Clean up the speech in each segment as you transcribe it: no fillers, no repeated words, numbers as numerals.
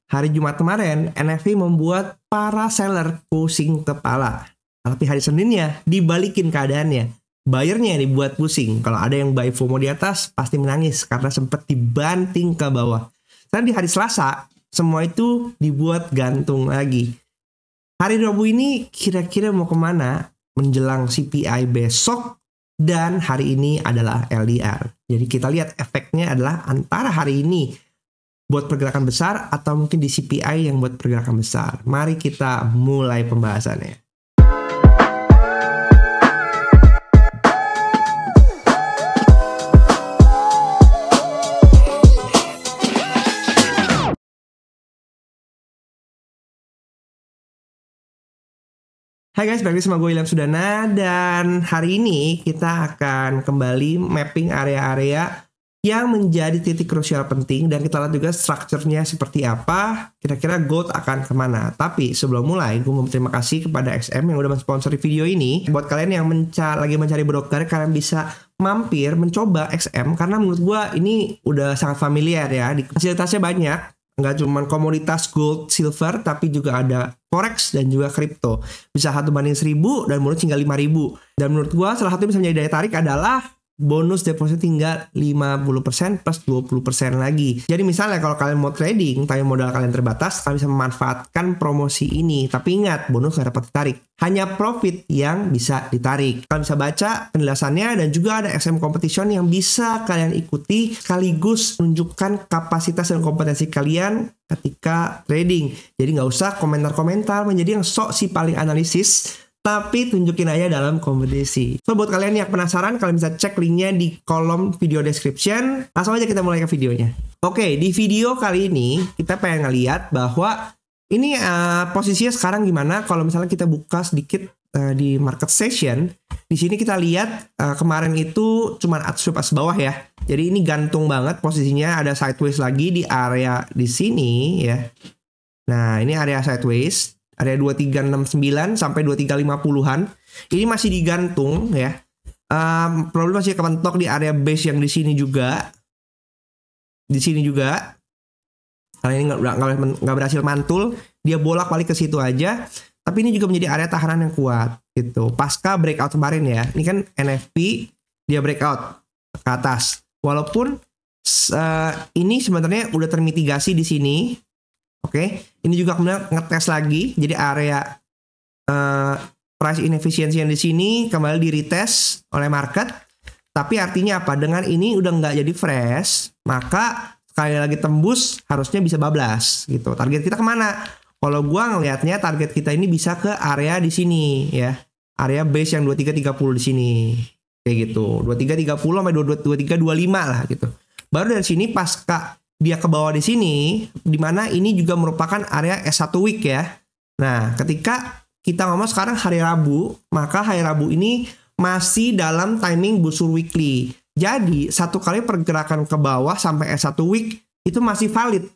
hari Jumat kemarin NFP membuat para seller pusing kepala. Tapi hari Seninnya dibalikin keadaannya. Buyernya yang dibuat pusing. Kalau ada yang buy FOMO di atas, pasti menangis karena sempat dibanting ke bawah. Dan di hari Selasa, semua itu dibuat gantung lagi. Hari Rabu ini kira-kira mau kemana? Menjelang CPI besok, dan hari ini adalah LDR. Jadi kita lihat efeknya adalah antara hari ini buat pergerakan besar atau mungkin di CPI yang buat pergerakan besar. Mari kita mulai pembahasannya. Hai guys, balik sama gue Ilham Sudana, dan hari ini kita akan kembali mapping area-area yang menjadi titik krusial penting, dan kita lihat juga strukturnya seperti apa, kira-kira gold akan kemana. Tapi sebelum mulai, gue mau berterima kasih kepada XM yang udah mensponsori video ini. Buat kalian yang lagi mencari broker, kalian bisa mampir mencoba XM, karena menurut gue ini udah sangat familiar ya, fasilitasnya banyak. Nggak cuma komoditas gold, silver, tapi juga ada forex dan juga kripto. Bisa 1:1000 dan bonus tinggal 5.000. Dan menurut gua salah satu yang bisa menjadi daya tarik adalah bonus deposit tinggal 50% plus 20% lagi. Jadi misalnya kalau kalian mau trading, tapi modal kalian terbatas, kalian bisa memanfaatkan promosi ini. Tapi ingat, bonus nggak dapat ditarik. Hanya profit yang bisa ditarik. Kalian bisa baca penjelasannya, dan juga ada XM Competition yang bisa kalian ikuti sekaligus menunjukkan kapasitas dan kompetensi kalian ketika trading. Jadi nggak usah komentar-komentar menjadi yang sok si paling analisis, tapi tunjukin aja dalam kompetisi. So buat kalian yang penasaran, kalian bisa cek linknya di kolom video description. Langsung aja kita mulai ke videonya. Oke, di video kali ini kita pengen ngeliat bahwa ini posisinya sekarang gimana. Kalau misalnya kita buka sedikit di market session, di sini kita lihat kemarin itu cuma sweep atas bawah ya. Jadi ini gantung banget posisinya, ada sideways lagi di area di sini ya. Nah ini area sideways. Area 2369 sampai 2350-an. Ini masih digantung ya. Problem masih kepentok di area base yang di sini juga. Di sini juga. Karena ini nggak berhasil mantul. Dia bolak-balik ke situ aja. Tapi ini juga menjadi area tahanan yang kuat. Gitu. Pasca breakout kemarin ya. Ini kan NFP. Dia breakout ke atas. Walaupun ini sebenarnya udah termitigasi di sini. Oke, ini juga kemudian ngetes lagi, jadi area price inefficiency yang di sini kembali di retest oleh market. Tapi artinya apa? Dengan ini udah nggak jadi fresh, maka sekali lagi tembus harusnya bisa bablas gitu. Target kita kemana? Kalau gua ngelihatnya target kita ini bisa ke area di sini ya, area base yang 2330 di sini, kayak gitu, 2330 sampai 2325 lah gitu. Baru dari sini pasca dia ke bawah di sini, di mana ini juga merupakan area S1 week ya. Nah, ketika kita ngomong sekarang hari Rabu, maka hari Rabu ini masih dalam timing busur weekly. Jadi, satu kali pergerakan ke bawah sampai S1 week itu masih valid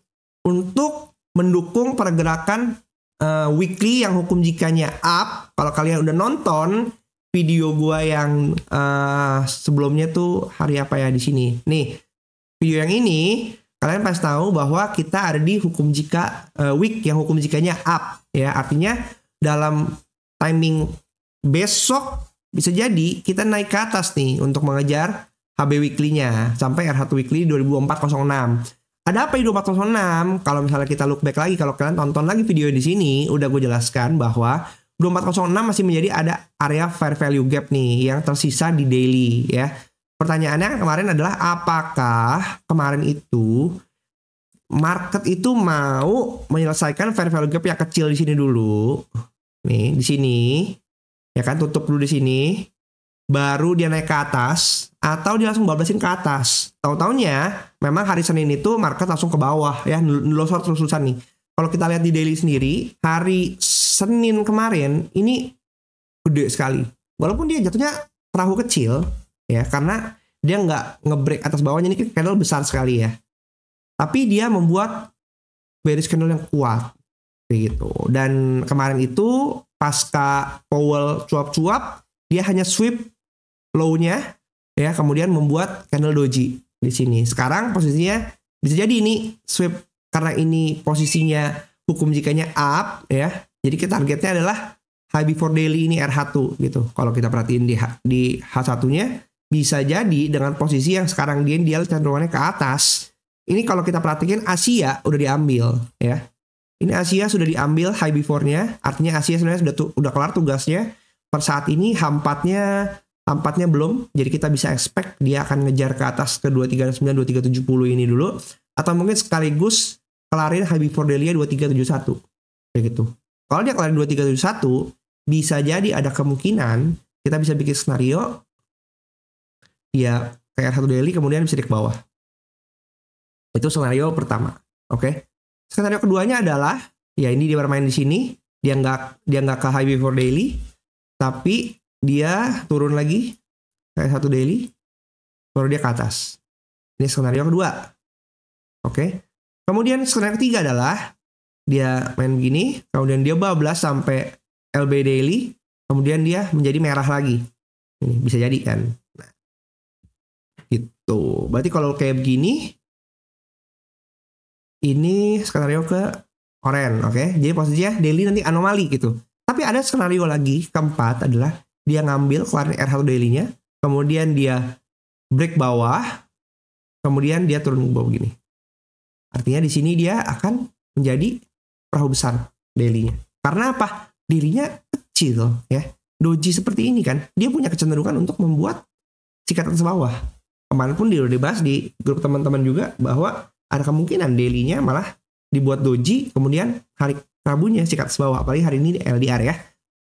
untuk mendukung pergerakan weekly yang hukum jikanya up. Kalau kalian udah nonton video gua yang sebelumnya tuh hari apa ya di sini. Nih, video yang ini kalian pasti tahu bahwa kita ada di hukum jika week yang hukum jikanya up ya, artinya dalam timing besok bisa jadi kita naik ke atas nih untuk mengejar HB weekly-nya sampai R1 weekly 2406. Ada apa di 2406? Kalau misalnya kita look back lagi, kalau kalian tonton lagi video di sini, udah gue jelaskan bahwa 2406 masih menjadi ada area fair value gap nih yang tersisa di daily ya. Pertanyaannya kemarin adalah apakah kemarin itu market itu mau menyelesaikan fair value gap yang kecil di sini dulu. Nih, di sini. Ya kan, tutup dulu di sini. Baru dia naik ke atas atau dia langsung bablasin ke atas. Tahu-taunya memang hari Senin itu market langsung ke bawah ya, nelosor terus-terusan nih. Kalau kita lihat di daily sendiri, hari Senin kemarin ini gede sekali. Walaupun dia jatuhnya perahu kecil ya, karena dia nggak ngebreak atas bawahnya, ini candle besar sekali ya. Tapi dia membuat bearish candle yang kuat kayak gitu. Dan kemarin itu pasca Powell cuap-cuap, dia hanya sweep low-nya ya, kemudian membuat candle doji di sini. Sekarang posisinya bisa jadi ini sweep karena ini posisinya hukum jikanya up ya. Jadi kita targetnya adalah high before daily ini R1 gitu. Kalau kita perhatiin di H1-nya bisa jadi dengan posisi yang sekarang dia cenderungannya ke atas. Ini kalau kita perhatikan Asia udah diambil ya. Ini Asia sudah diambil high before-nya, artinya Asia sebenarnya udah kelar tugasnya. Per saat ini H4-nya belum, jadi kita bisa expect dia akan ngejar ke atas ke 239, 2370 ini dulu, atau mungkin sekaligus kelarin high before daily-nya 2371. Kayak gitu. Kalau dia kelarin 2371, bisa jadi ada kemungkinan kita bisa bikin skenario dia kayak R1 daily kemudian bisa di bawah. Itu skenario pertama. Oke. Skenario keduanya adalah ya ini dia bermain di sini, dia nggak ke high before daily, tapi dia turun lagi kayak R1 daily, baru dia ke atas. Ini skenario kedua. Oke. Kemudian skenario ketiga adalah dia main begini, kemudian dia bablas sampai LB daily, kemudian dia menjadi merah lagi. Ini bisa jadi kan. Nah, gitu. Berarti kalau kayak begini, ini skenario ke orange, oke? Jadi posisinya daily nanti anomali gitu. Tapi ada skenario lagi keempat adalah dia ngambil kelarin R1 daily-nya, kemudian dia break bawah, kemudian dia turun ke bawah begini. Artinya di sini dia akan menjadi perahu besar daily-nya. Karena apa? Daily-nya kecil ya. Doji seperti ini kan, dia punya kecenderungan untuk membuat sikat atas bawah. Kemarin pun dia udah dibahas di grup teman-teman juga bahwa ada kemungkinan daily-nya malah dibuat doji, kemudian hari Rabunya sikat atas bawah, apalagi hari ini LDR ya.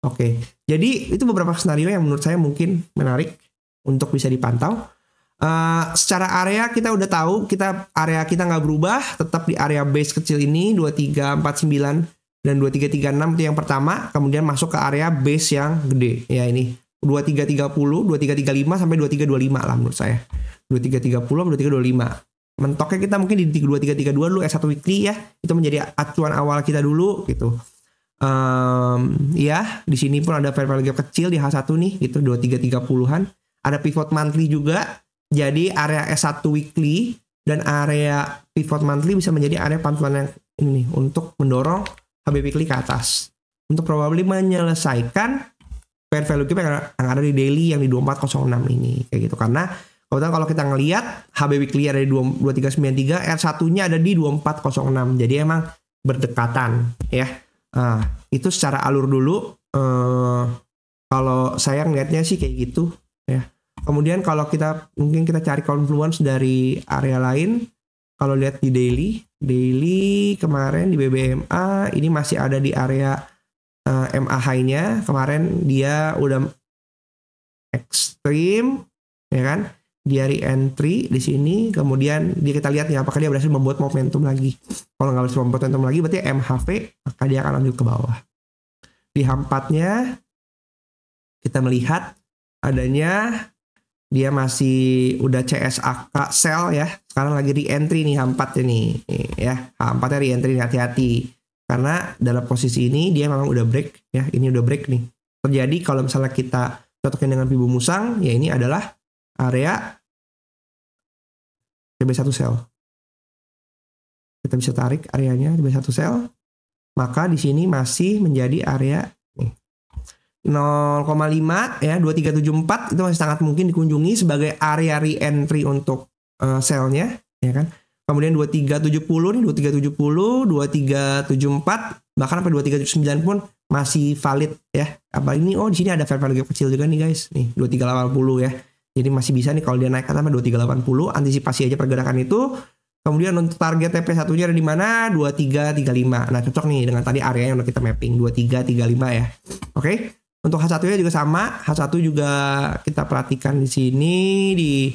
Oke, jadi itu beberapa skenario yang menurut saya mungkin menarik untuk bisa dipantau. Secara area kita udah tahu, area kita nggak berubah, tetap di area base kecil ini 2349 dan 2336 itu yang pertama, kemudian masuk ke area base yang gede ya ini 2330, 2335 sampai 2325 lah menurut saya. 2330 sampai 2325. Mentoknya kita mungkin di 2332 dulu S1 weekly ya, itu menjadi acuan awal kita dulu gitu. Ya di sini pun ada fair value gap kecil di H1 nih gitu 2330-an. Ada pivot monthly juga. Jadi area S1 weekly dan area pivot monthly bisa menjadi area pantulan yang ini nih untuk mendorong HB weekly ke atas. Untuk probably menyelesaikan fair value gap yang ada di daily yang di 2406 ini kayak gitu. Karena kalau kita ngelihat HB weekly ada di 2393, R1-nya ada di 2406. Jadi emang berdekatan ya. Itu secara alur dulu. Kalau saya ngelihatnya sih kayak gitu ya. Kemudian kalau mungkin kita cari confluence dari area lain. Kalau lihat di daily kemarin di BBMA ini masih ada di area MA high-nya. Kemarin dia udah ekstrim ya kan. Dia re-entry di sini, kemudian kita lihat nih apakah dia berhasil membuat momentum lagi. Kalau nggak berhasil membuat momentum lagi, berarti MHV maka dia akan lanjut ke bawah. Di H4-nya kita melihat adanya dia masih udah CSAK sell ya. Sekarang lagi re-entry nih H4-nya nih ya. H4-nya re-entry nih, hati-hati. Karena dalam posisi ini dia memang udah break ya. Ini udah break nih. Terjadi kalau misalnya kita cocokin dengan Fibo Musang, ya ini adalah area TB1 sell. Kita bisa tarik areanya TB1 sell. Maka di sini masih menjadi area nih, 0,5 ya 2374 itu masih sangat mungkin dikunjungi sebagai area re-entry untuk sell-nya ya kan. Kemudian 2370 nih 2370, 2374 bahkan sampai 2379 pun masih valid ya. Apa ini di sini ada fair value gap kecil juga nih guys. Nih 2380 ya. Jadi masih bisa nih kalau dia naik sampai 2380, antisipasi aja pergerakan itu. Kemudian untuk target TP1-nya ada di mana? 2335. Nah, cocok nih dengan tadi area yang udah kita mapping 2335 ya. Oke. Untuk H1-nya juga sama. H1 juga kita perhatikan di sini di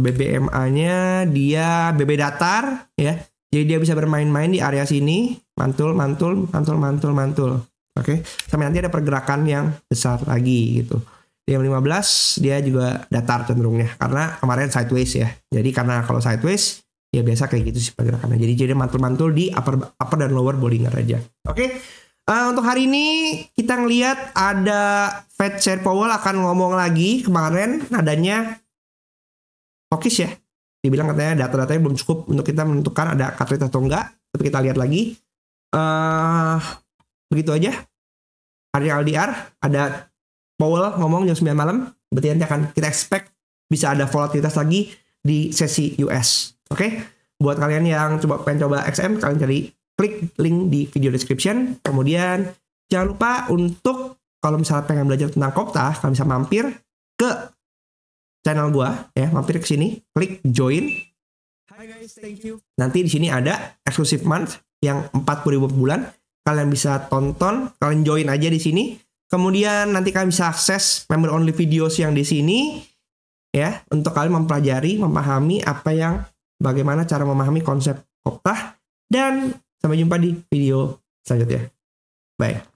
BBMA-nya dia BB datar ya. Jadi dia bisa bermain-main di area sini, mantul. Oke. Sampai nanti ada pergerakan yang besar lagi gitu. Di M15 dia juga datar cenderungnya karena kemarin sideways ya. Jadi karena kalau sideways ya biasa kayak gitu sih pergerakannya. Jadi mantul-mantul di upper dan lower Bollinger aja. Oke. Untuk hari ini kita ngelihat ada Fed Chair Powell akan ngomong lagi. Kemarin nadanya hawkish ya. dibilang katanya data-datanya belum cukup untuk kita menentukan ada cut rate atau enggak. Tapi kita lihat lagi. Begitu aja. Area LDR, ada Powell ngomong jam 9 malam. Berarti nanti akan kita expect bisa ada volatilitas lagi di sesi US. Oke? Buat kalian yang pengen coba XM, kalian klik link di video description. Kemudian jangan lupa untuk kalau misalnya pengen belajar tentang Kopta, kalian bisa mampir ke channel gua ya, mampir ke sini, klik join. Hi guys, thank you. Nanti di sini ada exclusive month yang 40.000 per bulan. Kalian bisa tonton, kalian join aja di sini. Kemudian nanti kalian bisa akses member only videos yang di sini ya, untuk kalian mempelajari, memahami bagaimana cara memahami konsep Kopta. Dan sampai jumpa di video selanjutnya. Bye.